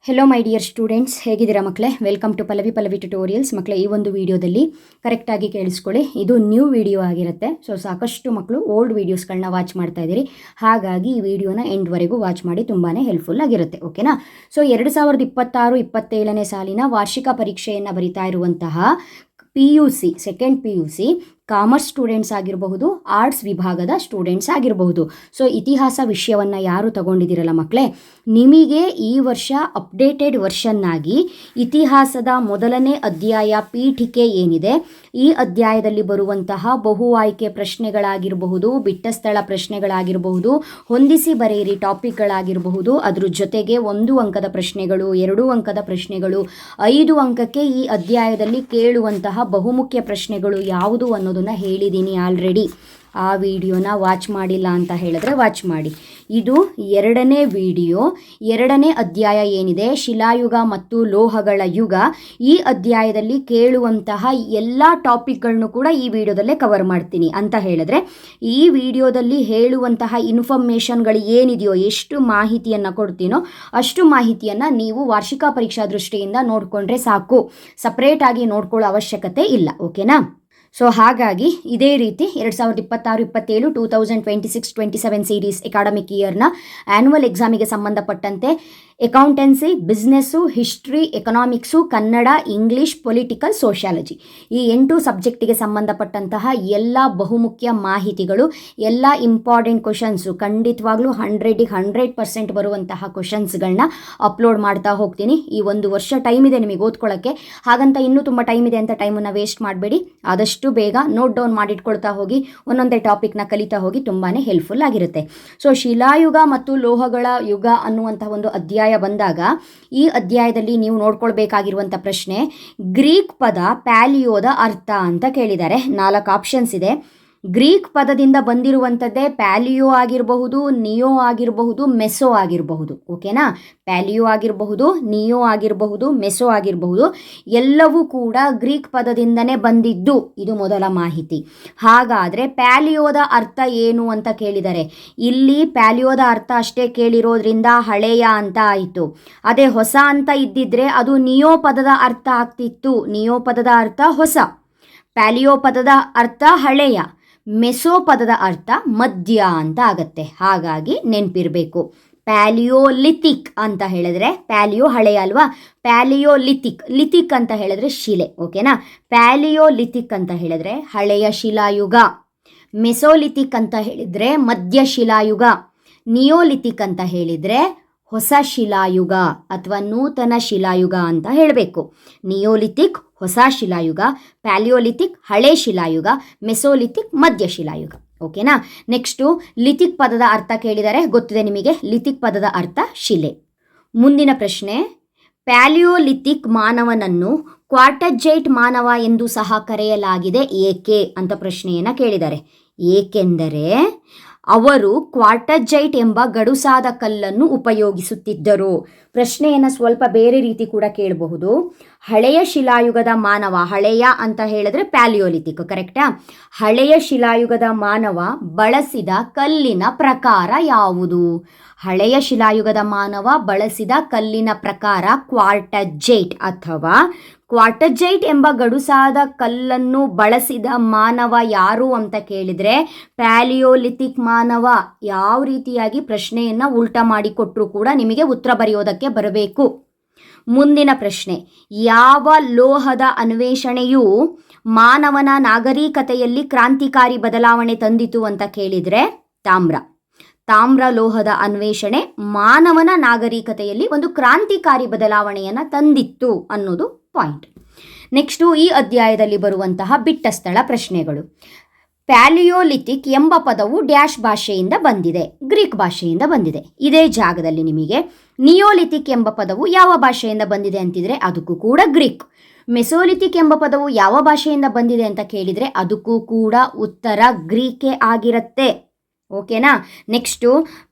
Hello my dear students, ಹೇಗಿದ್ದೀರಾ ಮಕ್ಕಳೇ? Welcome to Pallavi tutorials. ಮಕ್ಕಳೇ, ಈ ಒಂದು ವಿಡಿಯೋದಲ್ಲಿ ಕರೆಕ್ಟಾಗಿ ಕೇಳಿಸ್ಕೊಳ್ಳಿ. ಇದು ನ್ಯೂ ವಿಡಿಯೋ ಆಗಿರುತ್ತೆ. ಸಾಕಷ್ಟು ಮಕ್ಕಳು ಓಲ್ಡ್ ವೀಡಿಯೋಸ್ಗಳನ್ನ ವಾಚ್ ಮಾಡ್ತಾ ಇದ್ದೀರಿ. ಹಾಗಾಗಿ ಈ ವಿಡಿಯೋನ ಎಂಡ್ವರೆಗೂ ವಾಚ್ ಮಾಡಿ, ತುಂಬಾ ಹೆಲ್ಪ್ಫುಲ್ ಆಗಿರುತ್ತೆ. ಓಕೆನಾ? 2026-27ನೇ ಸಾಲಿನ ವಾರ್ಷಿಕ ಪರೀಕ್ಷೆಯನ್ನು ಬರಿತಾ ಇರುವಂತಹ PUC second PUC commerce students ಆಗಿರಬಹುದು, ಆರ್ಟ್ಸ್ ವಿಭಾಗದ ಸ್ಟೂಡೆಂಟ್ಸ್ ಆಗಿರಬಹುದು. ಇತಿಹಾಸ ವಿಷಯವನ್ನು ಯಾರು ತಗೊಂಡಿದ್ದೀರಲ್ಲ ಮಕ್ಕಳೇ, ನಿಮಗೆ ಈ ವರ್ಷ ಅಪ್ಡೇಟೆಡ್ ವರ್ಷನ್ನಾಗಿ ಇತಿಹಾಸದ ಮೊದಲನೇ ಅಧ್ಯಾಯ ಪೀಠಿಕೆ ಏನಿದೆ, ಈ ಅಧ್ಯಾಯದಲ್ಲಿ ಬರುವಂತಹ ಬಹು ಆಯ್ಕೆ ಪ್ರಶ್ನೆಗಳಾಗಿರಬಹುದು, ಬಿಟ್ಟ ಸ್ಥಳ ಪ್ರಶ್ನೆಗಳಾಗಿರಬಹುದು, ಹೊಂದಿಸಿ ಬರೆಯಿರಿ ಟಾಪಿಕ್ಗಳಾಗಿರಬಹುದು, ಅದ್ರ ಜೊತೆಗೆ 1 ಅಂಕದ ಪ್ರಶ್ನೆಗಳು, 2 ಅಂಕದ ಪ್ರಶ್ನೆಗಳು, 5 ಅಂಕಕ್ಕೆ ಈ ಅಧ್ಯಾಯದಲ್ಲಿ ಕೇಳುವಂತಹ ಬಹುಮುಖ್ಯ ಪ್ರಶ್ನೆಗಳು ಯಾವುದು ಅನ್ನೋದನ್ನು ಹೇಳಿದ್ದೀನಿ ಆಲ್ರೆಡಿ. ಆ ವಿಡಿಯೋನ ವಾಚ್ ಮಾಡಿಲ್ಲ ಅಂತ ಹೇಳಿದ್ರೆ ವಾಚ್ ಮಾಡಿ. ಇದು 2ನೇ ವಿಡಿಯೋ. 2ನೇ ಅಧ್ಯಾಯ ಏನಿದೆ, ಶಿಲಾಯುಗ ಮತ್ತು ಲೋಹಗಳ ಯುಗ, ಈ ಅಧ್ಯಾಯದಲ್ಲಿ ಕೇಳುವಂತಹ ಎಲ್ಲ ಟಾಪಿಕ್ಗಳನ್ನು ಕೂಡ ಈ ವಿಡಿಯೋದಲ್ಲೇ ಕವರ್ ಮಾಡ್ತೀನಿ. ಅಂತ ಹೇಳಿದ್ರೆ ಈ ವಿಡಿಯೋದಲ್ಲಿ ಹೇಳುವಂತಹ ಇನ್ಫಾರ್ಮೇಷನ್ಗಳು ಏನಿದೆಯೋ, ಎಷ್ಟು ಮಾಹಿತಿಯನ್ನು ಕೊಡ್ತೀನೋ ಅಷ್ಟು ಮಾಹಿತಿಯನ್ನು ನೀವು ವಾರ್ಷಿಕ ಪರೀಕ್ಷಾ ದೃಷ್ಟಿಯಿಂದ ನೋಡಿಕೊಂಡ್ರೆ ಸಾಕು. ಸಪ್ರೇಟಾಗಿ ನೋಡ್ಕೊಳ್ಳೋ ಅವಶ್ಯಕತೆ ಇಲ್ಲ. ಓಕೆನಾ? ಹಾಗಾಗಿ ಇದೇ ರೀತಿ 2026-27 2026-27 ಸೀರೀಸ್ ಅಕಾಡೆಮಿಕ್ ಇಯರ್ನ ಆ್ಯನ್ಯುವಲ್ ಎಕ್ಸಾಮಿಗೆ ಸಂಬಂಧಪಟ್ಟಂತೆ accountancy, business, history, economics, Kannada, English, political, sociology, ಈ 8 ಸಬ್ಜೆಕ್ಟಿಗೆ ಸಂಬಂಧಪಟ್ಟಂತಹ ಎಲ್ಲ ಬಹುಮುಖ್ಯ ಮಾಹಿತಿಗಳು, ಎಲ್ಲ ಇಂಪಾರ್ಟೆಂಟ್ ಕ್ವಶನ್ಸು, ಖಂಡಿತವಾಗ್ಲೂ 100% ಬರುವಂತಹ ಕ್ವಶನ್ಸ್ಗಳನ್ನ ಅಪ್ಲೋಡ್ ಮಾಡ್ತಾ ಹೋಗ್ತೀನಿ. ಈ 1 ವರ್ಷ ಟೈಮ್ ಇದೆ ನಿಮಗೆ ಓದ್ಕೊಳ್ಳೋಕ್ಕೆ. ಹಾಗಂತ ಇನ್ನೂ ತುಂಬ ಟೈಮ್ ಇದೆ ಅಂತ ಟೈಮನ್ನು ವೇಸ್ಟ್ ಮಾಡಬೇಡಿ. ಆದಷ್ಟು ಬೇಗ ನೋಟ್ ಡೌನ್ ಮಾಡಿಟ್ಕೊಳ್ತಾ ಹೋಗಿ, ಒಂದೊಂದೇ ಟಾಪಿಕ್ನ ಕಲಿತಾ ಹೋಗಿ. ತುಂಬಾ ಹೆಲ್ಪ್ಫುಲ್ ಆಗಿರುತ್ತೆ. ಶಿಲಾಯುಗ ಮತ್ತು ಲೋಹಗಳ ಯುಗ ಅನ್ನುವಂಥ ಒಂದು ಅಧ್ಯಾಯ ಬಂದಾಗ, ಈ ಅಧ್ಯಾಯದಲ್ಲಿ ನೀವು ನೋಡ್ಕೊಳ್ಬೇಕಾಗಿರುವಂಥ ಪ್ರಶ್ನೆ, ಗ್ರೀಕ್ ಪದ ಪ್ಯಾಲಿಯೋದ ಅರ್ಥ ಅಂತ ಕೇಳಿದ್ದಾರೆ. 4 ಆಪ್ಷನ್ಸ್ ಇದೆ. ಗ್ರೀಕ್ ಪದದಿಂದ ಬಂದಿರುವಂಥದ್ದೇ ಪ್ಯಾಲಿಯೋ ಆಗಿರಬಹುದು, ನಿಯೋ ಆಗಿರಬಹುದು, ಮೆಸೋ ಆಗಿರಬಹುದು. ಓಕೆನಾ? ಪ್ಯಾಲಿಯೋ ಆಗಿರಬಹುದು, ನಿಯೋ ಆಗಿರಬಹುದು, ಮೆಸೋ ಆಗಿರಬಹುದು, ಎಲ್ಲವೂ ಕೂಡ ಗ್ರೀಕ್ ಪದದಿಂದನೇ ಬಂದಿದ್ದು. ಇದು ಮೊದಲ ಮಾಹಿತಿ. ಹಾಗಾದರೆ ಪ್ಯಾಲಿಯೋದ ಅರ್ಥ ಏನು ಅಂತ ಕೇಳಿದ್ದಾರೆ. ಇಲ್ಲಿ ಪ್ಯಾಲಿಯೋದ ಅರ್ಥ ಅಷ್ಟೇ ಕೇಳಿರೋದ್ರಿಂದ ಹಳೆಯ ಅಂತ ಆಯಿತು. ಅದೇ ಹೊಸ ಅಂತ ಇದ್ದಿದ್ರೆ ಅದು ನಿಯೋ ಪದದ ಅರ್ಥ ಆಗ್ತಿತ್ತು. ನಿಯೋ ಪದದ ಅರ್ಥ ಹೊಸ, ಪ್ಯಾಲಿಯೋ ಪದದ ಅರ್ಥ ಹಳೆಯ, ಮೆಸೋ ಪದದ ಅರ್ಥ ಮಧ್ಯ ಅಂತ ಆಗತ್ತೆ. ಹಾಗಾಗಿ ನೆನಪಿರಬೇಕು. ಪ್ಯಾಲಿಯೋಲಿಥಿಕ್ ಅಂತ ಹೇಳಿದ್ರೆ, ಪ್ಯಾಲಿಯೋ ಹಳೆಯ ಅಲ್ವಾ, ಪ್ಯಾಲಿಯೋಲಿಥಿಕ್, ಲಿಥಿಕ್ ಅಂತ ಹೇಳಿದ್ರೆ ಶಿಲೆ. ಓಕೆನಾ? ಪ್ಯಾಲಿಯೋಲಿಥಿಕ್ ಅಂತ ಹೇಳಿದ್ರೆ ಹಳೆಯ ಶಿಲಾಯುಗ, ಮೆಸೋಲಿಥಿಕ್ ಅಂತ ಹೇಳಿದ್ರೆ ಮಧ್ಯ ಶಿಲಾಯುಗ, ನಿಯೋಲಿಥಿಕ್ ಅಂತ ಹೇಳಿದ್ರೆ ಹೊಸ ಶಿಲಾಯುಗ ಅಥವಾ ನೂತನ ಶಿಲಾಯುಗ ಅಂತ ಹೇಳಬೇಕು. ನಿಯೋಲಿಥಿಕ್ ಹೊಸ ಶಿಲಾಯುಗ, ಪ್ಯಾಲಿಯೋಲಿಥಿಕ್ ಹಳೆ ಶಿಲಾಯುಗ, ಮೆಸೋಲಿಥಿಕ್ ಮಧ್ಯ ಶಿಲಾಯುಗ. ಓಕೆನಾ? ನೆಕ್ಸ್ಟು ಲಿಥಿಕ್ ಪದದ ಅರ್ಥ ಕೇಳಿದರೆ ಗೊತ್ತಿದೆ ನಿಮಗೆ. ಲಿಥಿಕ್ ಪದದ ಅರ್ಥ ಶಿಲೆ. ಮುಂದಿನ ಪ್ರಶ್ನೆ, ಪ್ಯಾಲಿಯೋಲಿಥಿಕ್ ಮಾನವನನ್ನು ಕ್ವಾರ್ಟರ್ಜೈಟ್ ಮಾನವ ಎಂದು ಸಹ ಕರೆಯಲಾಗಿದೆ ಏಕೆ ಅಂತ ಪ್ರಶ್ನೆಯನ್ನು ಕೇಳಿದ್ದಾರೆ. ಏಕೆಂದರೆ ಅವರು ಕ್ವಾರ್ಟರ್ಜೈಟ್ ಎಂಬ ಗಡುಸಾದ ಕಲ್ಲನ್ನು ಉಪಯೋಗಿಸುತ್ತಿದ್ದರು. ಪ್ರಶ್ನೆಯನ್ನು ಸ್ವಲ್ಪ ಬೇರೆ ರೀತಿ ಕೂಡ ಕೇಳಬಹುದು. ಹಳೆಯ ಶಿಲಾಯುಗದ ಮಾನವ, ಹಳೆಯ ಅಂತ ಹೇಳಿದ್ರೆ ಪ್ಯಾಲಿಯೋಲಿಥಿಕ್, ಕರೆಕ್ಟಾ? ಹಳೆಯ ಶಿಲಾಯುಗದ ಮಾನವ ಬಳಸಿದ ಕಲ್ಲಿನ ಪ್ರಕಾರ ಯಾವುದು? ಹಳೆಯ ಶಿಲಾಯುಗದ ಮಾನವ ಬಳಸಿದ ಕಲ್ಲಿನ ಪ್ರಕಾರ ಕ್ವಾರ್ಟರ್ಜೈಟ್ ಅಥವಾ ಕ್ವಾರ್ಟರ್ಜೈಟ್ ಎಂಬ ಗಡುಸಾದ ಕಲ್ಲನ್ನು ಬಳಸಿದ ಮಾನವ ಯಾರು ಅಂತ ಕೇಳಿದರೆ ಪ್ಯಾಲಿಯೋಲಿಥಿಕ್ ಮಾನವ. ಯಾವ ರೀತಿಯಾಗಿ ಪ್ರಶ್ನೆಯನ್ನು ಉಲ್ಟಾ ಮಾಡಿಕೊಟ್ರೂ ಕೂಡ ನಿಮಗೆ ಉತ್ತರ ಬರೆಯೋದಕ್ಕೆ ಬರಬೇಕು. ಮುಂದಿನ ಪ್ರಶ್ನೆ, ಯಾವ ಲೋಹದ ಅನ್ವೇಷಣೆಯು ಮಾನವನ ನಾಗರಿಕತೆಯಲ್ಲಿ ಕ್ರಾಂತಿಕಾರಿ ಬದಲಾವಣೆ ತಂದಿತು ಅಂತ ಕೇಳಿದರೆ ತಾಮ್ರ. ತಾಮ್ರ ಲೋಹದ ಅನ್ವೇಷಣೆ ಮಾನವನ ನಾಗರಿಕತೆಯಲ್ಲಿ ಒಂದು ಕ್ರಾಂತಿಕಾರಿ ಬದಲಾವಣೆಯನ್ನು ತಂದಿತ್ತು ಅನ್ನೋದು ಪಾಯಿಂಟ್. ನೆಕ್ಸ್ಟು ಈ ಅಧ್ಯಾಯದಲ್ಲಿ ಬರುವಂತಹ ಬಿಟ್ಟ ಸ್ಥಳ ಪ್ರಶ್ನೆಗಳು. ಪ್ಯಾಲಿಯೋಲಿಥಿಕ್ ಎಂಬ ಪದವು ಡ್ಯಾಶ್ ಭಾಷೆಯಿಂದ ಬಂದಿದೆ, ಗ್ರೀಕ್ ಭಾಷೆಯಿಂದ ಬಂದಿದೆ. ಇದೇ ಜಾಗದಲ್ಲಿ ನಿಮಗೆ ನಿಯೋಲಿಥಿಕ್ ಎಂಬ ಪದವು ಯಾವ ಭಾಷೆಯಿಂದ ಬಂದಿದೆ ಅಂತಿದ್ರೆ ಅದಕ್ಕೂ ಕೂಡ ಗ್ರೀಕ್. ಮೆಸೋಲಿಥಿಕ್ ಎಂಬ ಪದವು ಯಾವ ಭಾಷೆಯಿಂದ ಬಂದಿದೆ ಅಂತ ಕೇಳಿದರೆ ಅದಕ್ಕೂ ಕೂಡ ಉತ್ತರ ಗ್ರೀಕೇ ಆಗಿರುತ್ತೆ. ಓಕೆನಾ? ನೆಕ್ಸ್ಟು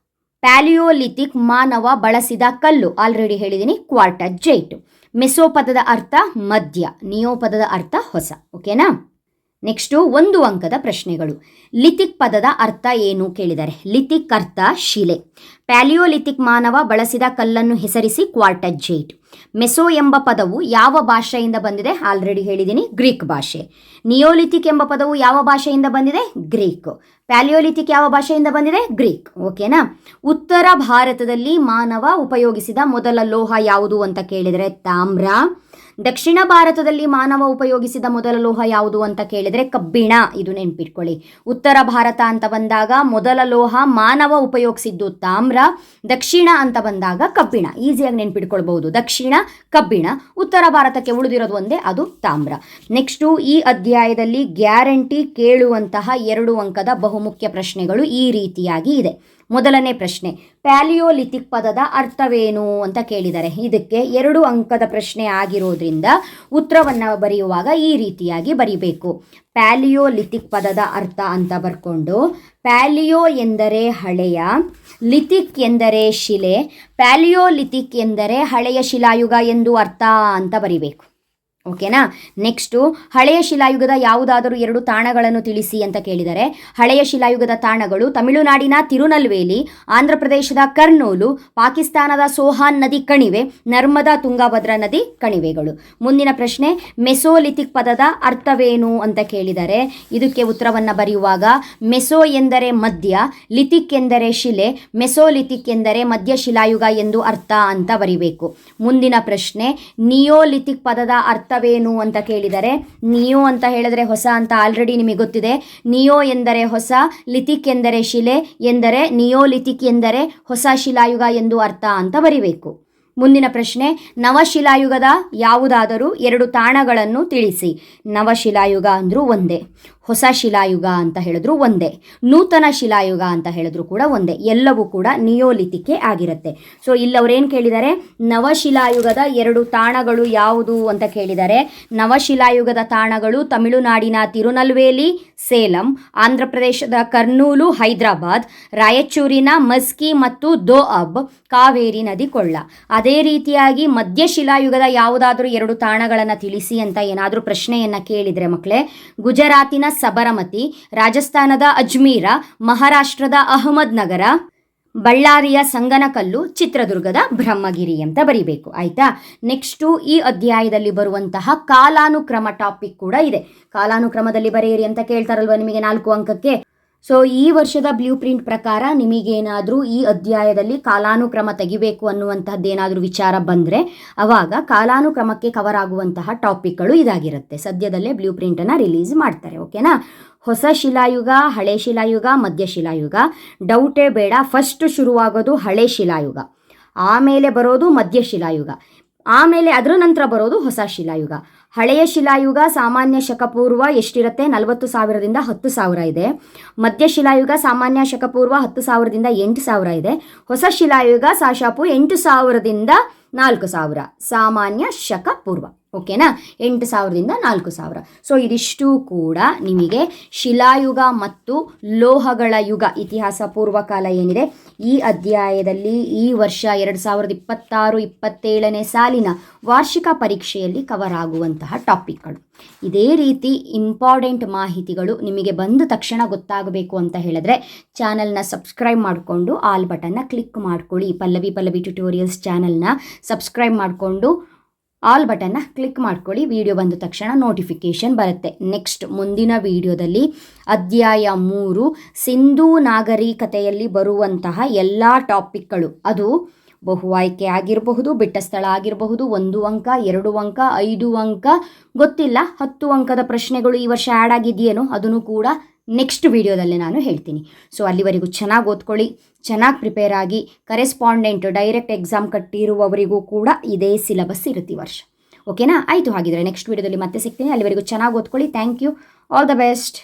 ಪ್ಯಾಲಿಯೋಲಿಥಿಕ್ ಮಾನವ ಬಳಸಿದ ಕಲ್ಲು ಆಲ್ರೆಡಿ ಹೇಳಿದ್ದೀನಿ, ಕ್ವಾರ್ಟರ್ಜೈಟ್. ಮೆಸೋ ಪದದ ಅರ್ಥ ಮಧ್ಯ, ನಿಯೋ ಪದದ ಅರ್ಥ ಹೊಸ. ಓಕೆನಾ? ನೆಕ್ಸ್ಟು 1 ಅಂಕದ ಪ್ರಶ್ನೆಗಳು. ಲಿಥಿಕ್ ಪದದ ಅರ್ಥ ಏನು ಕೇಳಿದ್ದಾರೆ. ಲಿಥಿಕ್ ಅರ್ಥ ಶಿಲೆ. ಪ್ಯಾಲಿಯೋಲಿಥಿಕ್ ಮಾನವ ಬಳಸಿದ ಕಲ್ಲನ್ನು ಹೆಸರಿಸಿ ಕ್ವಾರ್ಟಜೈಟ್. ಮೆಸೋ ಎಂಬ ಪದವು ಯಾವ ಭಾಷೆಯಿಂದ ಬಂದಿದೆ? ಆಲ್ರೆಡಿ ಹೇಳಿದ್ದೀನಿ, ಗ್ರೀಕ್ ಭಾಷೆ. ನಿಯೋಲಿಥಿಕ್ ಎಂಬ ಪದವು ಯಾವ ಭಾಷೆಯಿಂದ ಬಂದಿದೆ? ಗ್ರೀಕ್. ಪ್ಯಾಲಿಯೋಲಿಥಿಕ್ ಯಾವ ಭಾಷೆಯಿಂದ ಬಂದಿದೆ? ಗ್ರೀಕ್. ಓಕೆನಾ. ಉತ್ತರ ಭಾರತದಲ್ಲಿ ಮಾನವ ಉಪಯೋಗಿಸಿದ ಮೊದಲ ಲೋಹ ಯಾವುದು ಅಂತ ಕೇಳಿದರೆ ತಾಮ್ರ. ದಕ್ಷಿಣ ಭಾರತದಲ್ಲಿ ಮಾನವ ಉಪಯೋಗಿಸಿದ ಮೊದಲ ಲೋಹ ಯಾವುದು ಅಂತ ಕೇಳಿದರೆ ಕಬ್ಬಿಣ. ಇದು ನೆನ್ಪಿಟ್ಕೊಳ್ಳಿ. ಉತ್ತರ ಭಾರತ ಅಂತ ಬಂದಾಗ ಮೊದಲ ಲೋಹ ಮಾನವ ಉಪಯೋಗಿಸಿದ್ದು ತಾಮ್ರ, ದಕ್ಷಿಣ ಅಂತ ಬಂದಾಗ ಕಬ್ಬಿಣ. ಈಸಿಯಾಗಿ ನೆನ್ಪಿಟ್ಕೊಳ್ಬಹುದು. ದಕ್ಷಿಣ ಕಬ್ಬಿಣ, ಉತ್ತರ ಭಾರತಕ್ಕೆ ಉಳಿದಿರೋದು ಒಂದೇ, ಅದು ತಾಮ್ರ. ನೆಕ್ಸ್ಟು ಈ ಅಧ್ಯಾಯದಲ್ಲಿ ಗ್ಯಾರಂಟಿ ಕೇಳುವಂತಹ 2 ಅಂಕದ ಬಹುಮುಖ್ಯ ಪ್ರಶ್ನೆಗಳು ಈ ರೀತಿಯಾಗಿ ಇದೆ. ಮೊದಲನೇ ಪ್ರಶ್ನೆ, ಪ್ಯಾಲಿಯೋಲಿಥಿಕ್ ಪದದ ಅರ್ಥವೇನು ಅಂತ ಕೇಳಿದ್ದಾರೆ. ಇದಕ್ಕೆ 2 ಅಂಕದ ಪ್ರಶ್ನೆ ಆಗಿರೋದ್ರಿಂದ ಉತ್ತರವನ್ನು ಬರೆಯುವಾಗ ಈ ರೀತಿಯಾಗಿ ಬರಿಬೇಕು. ಪ್ಯಾಲಿಯೋಲಿಥಿಕ್ ಪದದ ಅರ್ಥ ಅಂತ ಬರ್ಕೊಂಡು, ಪ್ಯಾಲಿಯೋ ಎಂದರೆ ಹಳೆಯ, ಲಿಥಿಕ್ ಎಂದರೆ ಶಿಲೆ, ಪ್ಯಾಲಿಯೋಲಿಥಿಕ್ ಎಂದರೆ ಹಳೆಯ ಶಿಲಾಯುಗ ಎಂದು ಅರ್ಥ ಅಂತ ಬರಿಬೇಕು. ಓಕೆನಾ. ನೆಕ್ಸ್ಟು ಹಳೆಯ ಶಿಲಾಯುಗದ ಯಾವುದಾದರೂ 2 ತಾಣಗಳನ್ನು ತಿಳಿಸಿ ಅಂತ ಕೇಳಿದರೆ, ಹಳೆಯ ಶಿಲಾಯುಗದ ತಾಣಗಳು ತಮಿಳುನಾಡಿನ ತಿರುನಲ್ವೇಲಿ, ಆಂಧ್ರ ಪ್ರದೇಶದ ಕರ್ನೂಲು, ಪಾಕಿಸ್ತಾನದ ಸೋಹಾನ್ ನದಿ ಕಣಿವೆ, ನರ್ಮದಾ ತುಂಗಭದ್ರಾ ನದಿ ಕಣಿವೆಗಳು. ಮುಂದಿನ ಪ್ರಶ್ನೆ, ಮೆಸೋಲಿಥಿಕ್ ಪದದ ಅರ್ಥವೇನು ಅಂತ ಕೇಳಿದರೆ, ಇದಕ್ಕೆ ಉತ್ತರವನ್ನು ಬರೆಯುವಾಗ ಮೆಸೋ ಎಂದರೆ ಮಧ್ಯ, ಲಿಥಿಕ್ ಎಂದರೆ ಶಿಲೆ, ಮೆಸೋಲಿಥಿಕ್ ಎಂದರೆ ಮಧ್ಯ ಶಿಲಾಯುಗ ಎಂದು ಅರ್ಥ ಅಂತ ಬರಿಬೇಕು. ಮುಂದಿನ ಪ್ರಶ್ನೆ, ನಿಯೋಲಿಥಿಕ್ ಪದದ ಅರ್ಥವೇನು ಅಂತ ಕೇಳಿದರೆ, ನಿಯೋ ಅಂತ ಹೇಳಿದ್ರೆ ಹೊಸ ಅಂತ ಆಲ್ರೆಡಿ ನಿಮಗೆ ಗೊತ್ತಿದೆ. ನಿಯೋ ಎಂದರೆ ಹೊಸ, ಲಿಥಿಕ್ ಎಂದರೆ ಶಿಲೆ ಎಂದರೆ ನಿಯೋಲಿಥಿಕ್ ಎಂದರೆ ಹೊಸ ಶಿಲಾಯುಗ ಎಂದು ಅರ್ಥ ಅಂತ ಬರಿಬೇಕು. ಮುಂದಿನ ಪ್ರಶ್ನೆ, ನವಶಿಲಾಯುಗದ ಯಾವುದಾದರೂ 2 ತಾಣಗಳನ್ನು ತಿಳಿಸಿ. ನವಶಿಲಾಯುಗ ಅಂದರೂ ಒಂದೇ, ಹೊಸ ಶಿಲಾಯುಗ ಅಂತ ಹೇಳಿದ್ರು ಒಂದೇ, ನೂತನ ಶಿಲಾಯುಗ ಅಂತ ಹೇಳಿದ್ರು ಕೂಡ ಒಂದೇ, ಎಲ್ಲವೂ ಕೂಡ ನಿಯೋಲಿಥಿಕ್ಕೆ ಆಗಿರುತ್ತೆ. ಸೊ ಇಲ್ಲವರೇನು ಕೇಳಿದ್ದಾರೆ, ನವಶಿಲಾಯುಗದ 2 ತಾಣಗಳು ಯಾವುದು ಅಂತ ಕೇಳಿದ್ದಾರೆ. ನವಶಿಲಾಯುಗದ ತಾಣಗಳು ತಮಿಳುನಾಡಿನ ತಿರುನಲ್ವೇಲಿ, ಸೇಲಂ, ಆಂಧ್ರ ಪ್ರದೇಶದ ಕರ್ನೂಲು, ಹೈದರಾಬಾದ್, ರಾಯಚೂರಿನ ಮಸ್ಕಿ ಮತ್ತು ದೋಅಬ್, ಕಾವೇರಿ ನದಿ ಕೊಳ್ಳ. ಅದೇ ರೀತಿಯಾಗಿ ಮಧ್ಯ ಶಿಲಾಯುಗದ ಯಾವುದಾದ್ರೂ 2 ತಾಣಗಳನ್ನು ತಿಳಿಸಿ ಅಂತ ಏನಾದರೂ ಪ್ರಶ್ನೆಯನ್ನು ಕೇಳಿದರೆ ಮಕ್ಕಳೇ, ಗುಜರಾತಿನ ಸಬರಮತಿ, ರಾಜಸ್ಥಾನದ ಅಜ್ಮೀರ, ಮಹಾರಾಷ್ಟ್ರದ ಅಹಮದ್ ನಗರ, ಬಳ್ಳಾರಿಯ ಸಂಗನಕಲ್ಲು, ಚಿತ್ರದುರ್ಗದ ಬ್ರಹ್ಮಗಿರಿ ಅಂತ ಬರಿಬೇಕು. ಆಯಿತಾ. ನೆಕ್ಸ್ಟು ಈ ಅಧ್ಯಾಯದಲ್ಲಿ ಬರುವಂತಹ ಕಾಲಾನುಕ್ರಮ ಟಾಪಿಕ್ ಕೂಡ ಇದೆ. ಕಾಲಾನುಕ್ರಮದಲ್ಲಿ ಬರೆಯಿರಿ ಅಂತ ಕೇಳ್ತಾರಲ್ವ ನಿಮಗೆ 4 ಅಂಕಕ್ಕೆ. ಸೊ ಈ ವರ್ಷದ ಬ್ಲೂ ಪ್ರಿಂಟ್ ಪ್ರಕಾರ ನಿಮಗೇನಾದರೂ ಈ ಅಧ್ಯಾಯದಲ್ಲಿ ಕಾಲಾನುಕ್ರಮ ತೆಗಿಬೇಕು ಅನ್ನುವಂತಹದ್ದೇನಾದರೂ ವಿಚಾರ ಬಂದರೆ ಅವಾಗ ಕಾಲಾನುಕ್ರಮಕ್ಕೆ ಕವರ್ ಆಗುವಂತಹ ಟಾಪಿಕ್ಗಳು ಇದಾಗಿರುತ್ತೆ. ಸದ್ಯದಲ್ಲೇ ಬ್ಲೂ ಪ್ರಿಂಟನ್ನು ರಿಲೀಸ್ ಮಾಡ್ತಾರೆ. ಓಕೆನಾ. ಹೊಸ ಶಿಲಾಯುಗ, ಹಳೆ ಶಿಲಾಯುಗ, ಮಧ್ಯ ಶಿಲಾಯುಗ, ಡೌಟೇ ಬೇಡ. ಫಸ್ಟ್ ಶುರುವಾಗೋದು ಹಳೆ ಶಿಲಾಯುಗ, ಆಮೇಲೆ ಬರೋದು ಮಧ್ಯ ಶಿಲಾಯುಗ, ಆಮೇಲೆ ಅದರ ನಂತರ ಬರೋದು ಹೊಸ ಶಿಲಾಯುಗ. ಹಳೆಯ ಶಿಲಾಯುಗ ಸಾಮಾನ್ಯ ಶಕಪೂರ್ವ ಎಷ್ಟಿರುತ್ತೆ? 40,000ದಿಂದ 10,000 ಇದೆ. ಮಧ್ಯ ಶಿಲಾಯುಗ ಸಾಮಾನ್ಯ ಶಕಪೂರ್ವ 10,000ದಿಂದ 8,000 ಇದೆ. ಹೊಸ ಶಿಲಾಯುಗ ಸಾಶಾಪು 8,000ದಿಂದ 4,000 ಸಾಮಾನ್ಯ ಶಕಪೂರ್ವ. ಓಕೆನಾ. 8,000ದಿಂದ 4,000. ಸೊ ಇದಿಷ್ಟು ಕೂಡ ನಿಮಗೆ ಶಿಲಾಯುಗ ಮತ್ತು ಲೋಹಗಳ ಯುಗ ಇತಿಹಾಸ ಪೂರ್ವಕಾಲ ಏನಿದೆ ಈ ಅಧ್ಯಾಯದಲ್ಲಿ ಈ ವರ್ಷ 2026-27ನೇ ಸಾಲಿನ ವಾರ್ಷಿಕ ಪರೀಕ್ಷೆಯಲ್ಲಿ ಕವರ್ ಆಗುವಂತಹ ಟಾಪಿಕ್ಗಳು. ಇದೇ ರೀತಿ ಇಂಪಾರ್ಟೆಂಟ್ ಮಾಹಿತಿಗಳು ನಿಮಗೆ ಬಂದ ತಕ್ಷಣ ಗೊತ್ತಾಗಬೇಕು ಅಂತ ಹೇಳಿದ್ರೆ ಚಾನಲ್ನ ಸಬ್ಸ್ಕ್ರೈಬ್ ಮಾಡಿಕೊಂಡು ಆಲ್ ಬಟನ್ನ ಕ್ಲಿಕ್ ಮಾಡ್ಕೊಳ್ಳಿ. ಪಲ್ಲವಿ ಟ್ಯುಟೋರಿಯಲ್ಸ್ ಚಾನಲ್ನ ಸಬ್ಸ್ಕ್ರೈಬ್ ಮಾಡಿಕೊಂಡು ಆಲ್ ಬಟನ್ನ ಕ್ಲಿಕ್ ಮಾಡ್ಕೊಳ್ಳಿ. ವಿಡಿಯೋ ಬಂದ ತಕ್ಷಣ ನೋಟಿಫಿಕೇಷನ್ ಬರುತ್ತೆ. ನೆಕ್ಸ್ಟ್ ಮುಂದಿನ ವಿಡಿಯೋದಲ್ಲಿ ಅಧ್ಯಾಯ 3 ಸಿಂಧೂ ನಾಗರಿಕತೆಯಲ್ಲಿ ಬರುವಂತಹ ಎಲ್ಲ ಟಾಪಿಕ್ಗಳು, ಅದು ಬಹು ಆಯ್ಕೆ ಆಗಿರಬಹುದು, ಬಿಟ್ಟ ಸ್ಥಳ ಆಗಿರಬಹುದು, 1 ಅಂಕ 2 ಅಂಕ 5 ಅಂಕ ಗೊತ್ತಿಲ್ಲ, 10 ಅಂಕದ ಪ್ರಶ್ನೆಗಳು ಈ ವರ್ಷ ಆ್ಯಡ್ ಆಗಿದೆಯೇನೋ ಅದನ್ನು ಕೂಡ ನೆಕ್ಸ್ಟ್ ವಿಡಿಯೋದಲ್ಲೇ ನಾನು ಹೇಳ್ತೀನಿ. ಸೊ ಅಲ್ಲಿವರೆಗೂ ಚೆನ್ನಾಗಿ ಓದ್ಕೊಳ್ಳಿ, ಚೆನ್ನಾಗಿ ಪ್ರಿಪೇರ್ ಆಗಿ. ಕರೆಸ್ಪಾಂಡೆಂಟ್ ಡೈರೆಕ್ಟ್ ಎಕ್ಸಾಮ್ ಕಟ್ಟಿರುವವರಿಗೂ ಕೂಡ ಇದೇ ಸಿಲೆಬಸ್ ಇರುತ್ತೆ ಈ ವರ್ಷ. ಓಕೆನಾ. ಆಯಿತು. ಹಾಗಿದ್ರೆ ನೆಕ್ಸ್ಟ್ ವಿಡಿಯೋದಲ್ಲಿ ಮತ್ತೆ ಸಿಗ್ತೀನಿ. ಅಲ್ಲಿವರೆಗೂ ಚೆನ್ನಾಗಿ ಓದ್ಕೊಳ್ಳಿ. Thank you. All the best.